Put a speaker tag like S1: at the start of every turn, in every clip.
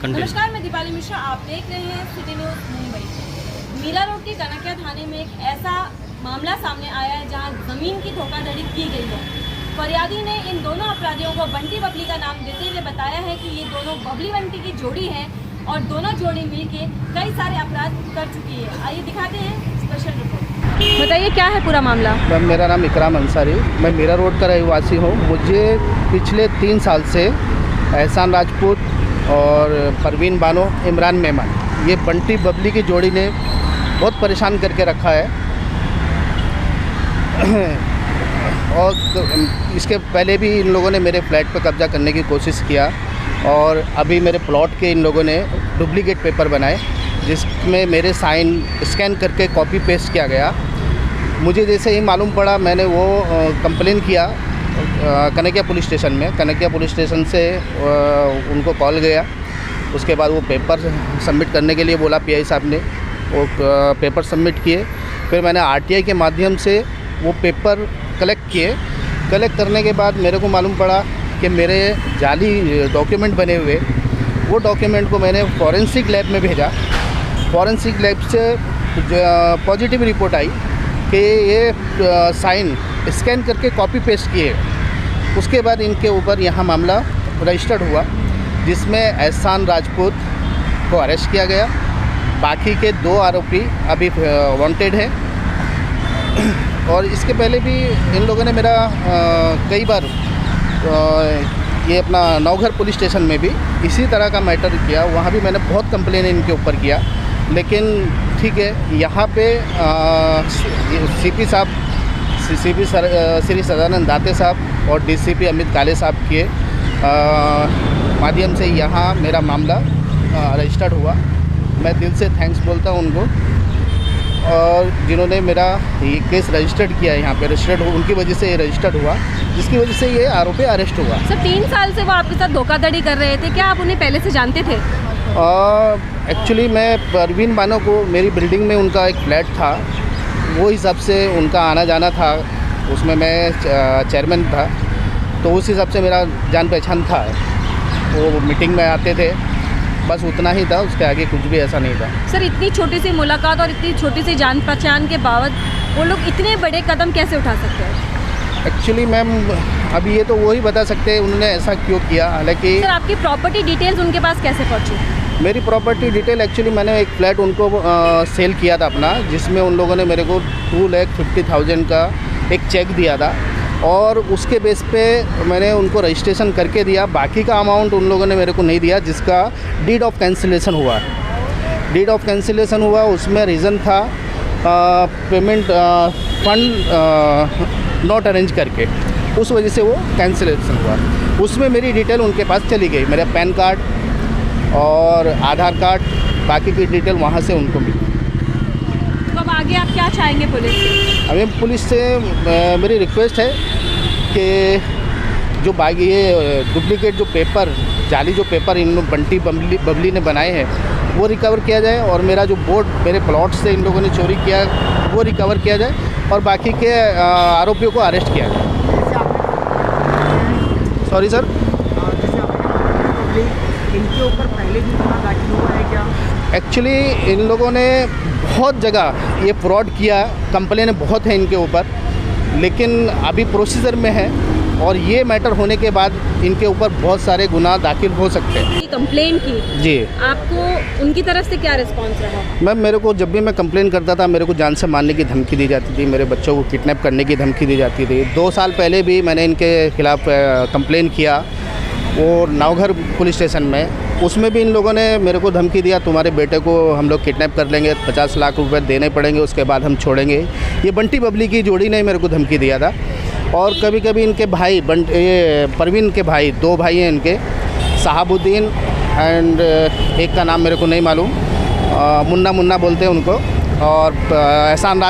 S1: नमस्कार, मैं दीपाली मिश्रा। आप देख रहे हैं city news Mumbai. Mira Road के कनकिया थाने में एक ऐसा मामला सामने आया है जहां ज़मीन की धोखाधड़ी की गई है। फरियादी ने इन दोनों अपराधियों को बंटी बबली का नाम देते हुए बताया है कि ये दोनों बबली बंटी की जोड़ी है और दोनों जोड़ी मिलके कई सारे अपराध कर चुकी है। आइए दिखाते हैं स्पेशल रिपोर्ट। बताइए क्या है पूरा मामला।
S2: मैम, मेरा नाम इकराम अंसारी, मैं मीरा रोड का रहवासी हूँ। मुझे पिछले 3 साल से एहसान राजपूत और परवीन बानो, इमरान मेमन, ये बंटी बबली की जोड़ी ने बहुत परेशान करके रखा है। और इसके पहले भी इन लोगों ने मेरे फ्लैट पर कब्जा करने की कोशिश किया और अभी मेरे प्लॉट के इन लोगों ने डुप्लीकेट पेपर बनाए जिसमें मेरे साइन स्कैन करके कॉपी पेस्ट किया गया। मुझे जैसे ही मालूम पड़ा, मैंने वो कंप्लेन किया कनकिया पुलिस स्टेशन में। कनकिया पुलिस स्टेशन से उनको कॉल गया। उसके बाद वो पेपर सबमिट करने के लिए बोला पीआई साहब ने। वो पेपर सबमिट किए। फिर मैंने आरटीआई के माध्यम से वो पेपर कलेक्ट किए। कलेक्ट करने के बाद मेरे को मालूम पड़ा कि मेरे जाली डॉक्यूमेंट बने हुए, वो डॉक्यूमेंट को मैंने फॉरेंसिक लैब में भेजा। फॉरेंसिक लैब से पॉजिटिव रिपोर्ट आई कि ये साइन स्कैन करके कॉपी पेस्ट किए। उसके बाद इनके ऊपर यहाँ मामला रजिस्टर्ड हुआ जिसमें एहसान राजपूत को अरेस्ट किया गया। बाकी के 2 आरोपी अभी वांटेड हैं। और इसके पहले भी इन लोगों ने मेरा कई बार ये अपना नौघर पुलिस स्टेशन में भी इसी तरह का मैटर किया। वहाँ भी मैंने बहुत कंप्लेन इनके ऊपर किया, लेकिन ठीक है, यहाँ पे सीपी साहब, सीपी श्री सदानंद दाते साहब और डीसीपी अमित काले साहब के माध्यम से यहाँ मेरा मामला रजिस्टर्ड हुआ। मैं दिल से थैंक्स बोलता हूँ उनको, और जिन्होंने मेरा ये केस रजिस्टर्ड किया, यहाँ पे रजिस्टर्ड हो, उनकी वजह से ये रजिस्टर्ड हुआ, जिसकी वजह से ये आरोपी अरेस्ट हुआ।
S1: सर, 3 साल से वो आपके साथ धोखाधड़ी कर रहे थे, क्या आप उन्हें पहले से जानते थे?
S2: एक्चुअली मैं परवीन बानो को, मेरी बिल्डिंग में उनका एक फ्लैट था, वो हिसाब से उनका आना जाना था। उसमें मैं चेयरमैन था, तो उस हिसाब से मेरा जान पहचान था। वो मीटिंग में आते थे, बस उतना ही था, उसके आगे कुछ भी ऐसा नहीं था।
S1: सर, इतनी छोटी सी मुलाकात और इतनी छोटी सी जान पहचान के बावजूद वो लोग इतने बड़े कदम कैसे उठा सकते हैं?
S2: एक्चुअली मैम, अभी ये तो वही बता सकते हैं उन्होंने ऐसा क्यों किया। हालांकि
S1: सर, आपकी प्रॉपर्टी डिटेल्स उनके पास कैसे पहुँची?
S2: मेरी प्रॉपर्टी डिटेल, एक्चुअली मैंने एक फ्लैट उनको सेल किया था अपना, जिसमें उन लोगों ने मेरे को 2,50,000 का एक चेक दिया था, और उसके बेस पे मैंने उनको रजिस्ट्रेशन करके दिया। बाकी का अमाउंट उन लोगों ने मेरे को नहीं दिया, जिसका डीड ऑफ कैंसिलेशन हुआ। डीड ऑफ कैंसिलेशन हुआ, उसमें रीज़न था पेमेंट फंड नॉट अरेंज करके, उस वजह से वो कैंसिलेशन हुआ। उसमें मेरी डिटेल उनके पास चली गई, मेरा पैन कार्ड और आधार कार्ड, बाकी की डिटेल वहाँ से उनको मिली।
S1: तो अब आगे आप क्या चाहेंगे पुलिस से?
S2: अभी पुलिस से मेरी रिक्वेस्ट है कि जो बाकी ये डुप्लीकेट जो पेपर, जाली जो पेपर इन बंटी बबली ने बनाए हैं, वो रिकवर किया जाए, और मेरा जो बोर्ड मेरे प्लॉट से इन लोगों ने चोरी किया वो रिकवर किया जाए, और बाकी के आरोपियों को अरेस्ट किया जाए। सॉरी सर,
S3: इनके ऊपर पहले भी गुनाह दाखिल हुआ है क्या?
S2: एक्चुअली इन लोगों ने बहुत जगह ये फ्रॉड किया, कंप्लेन बहुत है इनके ऊपर, लेकिन अभी प्रोसीजर में है, और ये मैटर होने के बाद इनके ऊपर बहुत सारे गुनाह दाखिल हो सकते हैं।
S1: कंप्लेन की
S2: जी,
S1: आपको उनकी तरफ से क्या रिस्पांस रहा?
S2: मैम, मेरे को जब भी मैं कंप्लेन करता था, मेरे को जान से मारने की धमकी दी जाती थी, मेरे बच्चों को किडनैप करने की धमकी दी जाती थी। 2 साल पहले भी मैंने इनके खिलाफ़ कंप्लेन किया, वो नौघर पुलिस स्टेशन में। उसमें भी इन लोगों ने मेरे को धमकी दिया, तुम्हारे बेटे को हम लोग किडनैप कर लेंगे, 50 लाख रुपए देने पड़ेंगे, उसके बाद हम छोड़ेंगे। ये बंटी बबली की जोड़ी ने मेरे को धमकी दिया था। और कभी कभी इनके भाई ये परवीन के भाई, 2 भाई हैं इनके, शहाबुद्दीन एंड एक का नाम मेरे को नहीं मालूम, मुन्ना बोलते हैं उनको, और एहसान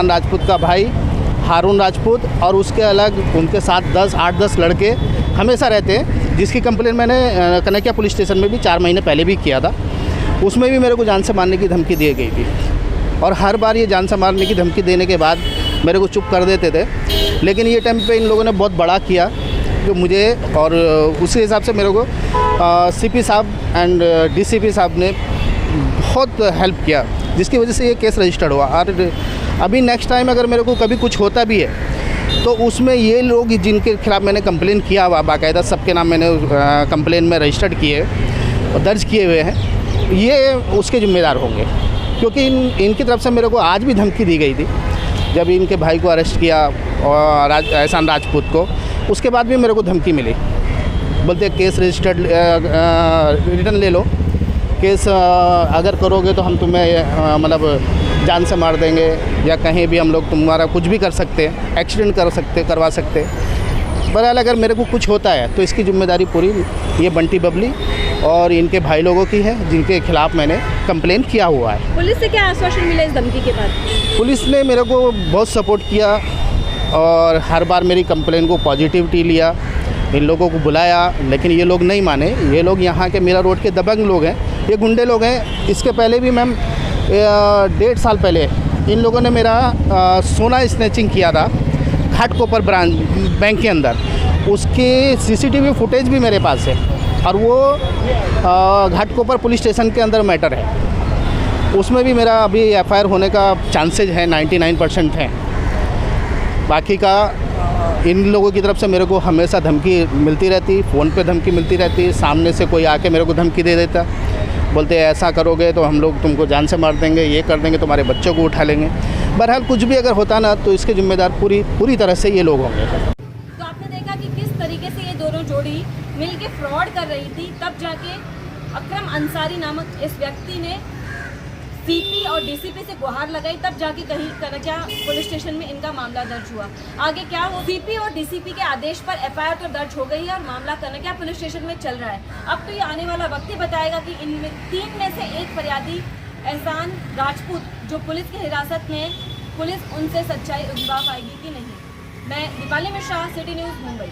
S2: राजपूत का भाई हारून राजपूत, और उसके अलग उनके साथ 8-10 लड़के हमेशा रहते हैं, जिसकी कंप्लेन मैंने कनकिया पुलिस स्टेशन में भी 4 महीने पहले भी किया था। उसमें भी मेरे को जान से मारने की धमकी दी गई थी, और हर बार ये जान से मारने की धमकी देने के बाद मेरे को चुप कर देते थे। लेकिन ये टाइम पे इन लोगों ने बहुत बड़ा किया, जो मुझे और उसी हिसाब से मेरे को सीपी साहब एंड डीसीपी साहब ने बहुत हेल्प किया, जिसकी वजह से ये केस रजिस्टर्ड हुआ। और अभी नेक्स्ट टाइम अगर मेरे को कभी कुछ होता भी है तो उसमें ये लोग जिनके खिलाफ़ मैंने कंप्लेन किया हुआ, बाकायदा सबके नाम मैंने कंप्लेन में रजिस्टर्ड किए और दर्ज किए हुए हैं, ये उसके ज़िम्मेदार होंगे। क्योंकि इनकी तरफ से मेरे को आज भी धमकी दी गई थी जब इनके भाई को अरेस्ट किया और एहसान राजपूत को, उसके बाद भी मेरे को धमकी मिली। बोलते केस रजिस्टर्ड रिटर्न ले लो, केस अगर करोगे तो हम तुम्हें मतलब जान से मार देंगे, या कहीं भी हम लोग तुम्हारा कुछ भी कर सकते हैं, एक्सीडेंट करवा सकते हैं। बहरहाल अगर मेरे को कुछ होता है तो इसकी जिम्मेदारी पूरी ये बंटी बबली और इनके भाई लोगों की है, जिनके खिलाफ़ मैंने कंप्लेन किया हुआ है।
S1: पुलिस से क्या आश्वासन मिला इस धमकी के बाद?
S2: पुलिस ने मेरे को बहुत सपोर्ट किया और हर बार मेरी कंप्लेन को पॉजिटिविटी लिया, इन लोगों को बुलाया, लेकिन ये लोग नहीं माने। ये लोग यहाँ के मीरा रोड के दबंग लोग हैं, ये गुंडे लोग हैं। इसके पहले भी मैम 1.5 साल पहले इन लोगों ने मेरा सोना स्नैचिंग किया था घाटकोपर ब्रांच बैंक के अंदर, उसके सीसीटीवी फुटेज भी मेरे पास है और वो घाटकोपर पुलिस स्टेशन के अंदर मैटर है। उसमें भी मेरा अभी एफआईआर होने का चांसेज है, 99% है। बाकी का इन लोगों की तरफ से मेरे को हमेशा धमकी मिलती रहती, फ़ोन पे धमकी मिलती रहती, सामने से कोई आके मेरे को धमकी दे देता, बोलते ऐसा करोगे तो हम लोग तुमको जान से मार देंगे, ये कर देंगे, तुम्हारे बच्चों को उठा लेंगे। बहरहाल कुछ भी अगर होता ना तो इसके जिम्मेदार पूरी तरह से ये लोग होंगे।
S1: तो आपने देखा कि किस तरीके से ये दोनों जोड़ी मिलके फ्रॉड कर रही थी, तब जाके अकरम अंसारी नामक इस व्यक्ति ने सीपी और डीसीपी से गुहार लगाई, तब जाके कहीं कनकिया पुलिस स्टेशन में इनका मामला दर्ज हुआ। आगे क्या हो, सीपी और डीसीपी के आदेश पर एफआईआर तो दर्ज हो गई है और मामला कनकिया पुलिस स्टेशन में चल रहा है। अब तो ये आने वाला वक्त ही बताएगा कि इनमें 3 में से एक फरियादी एहसान राजपूत जो पुलिस की हिरासत में, पुलिस उनसे सच्चाई उगवा पाएगी कि नहीं। मैं दीपाली मिश्रा, सिटी न्यूज़, मुंबई।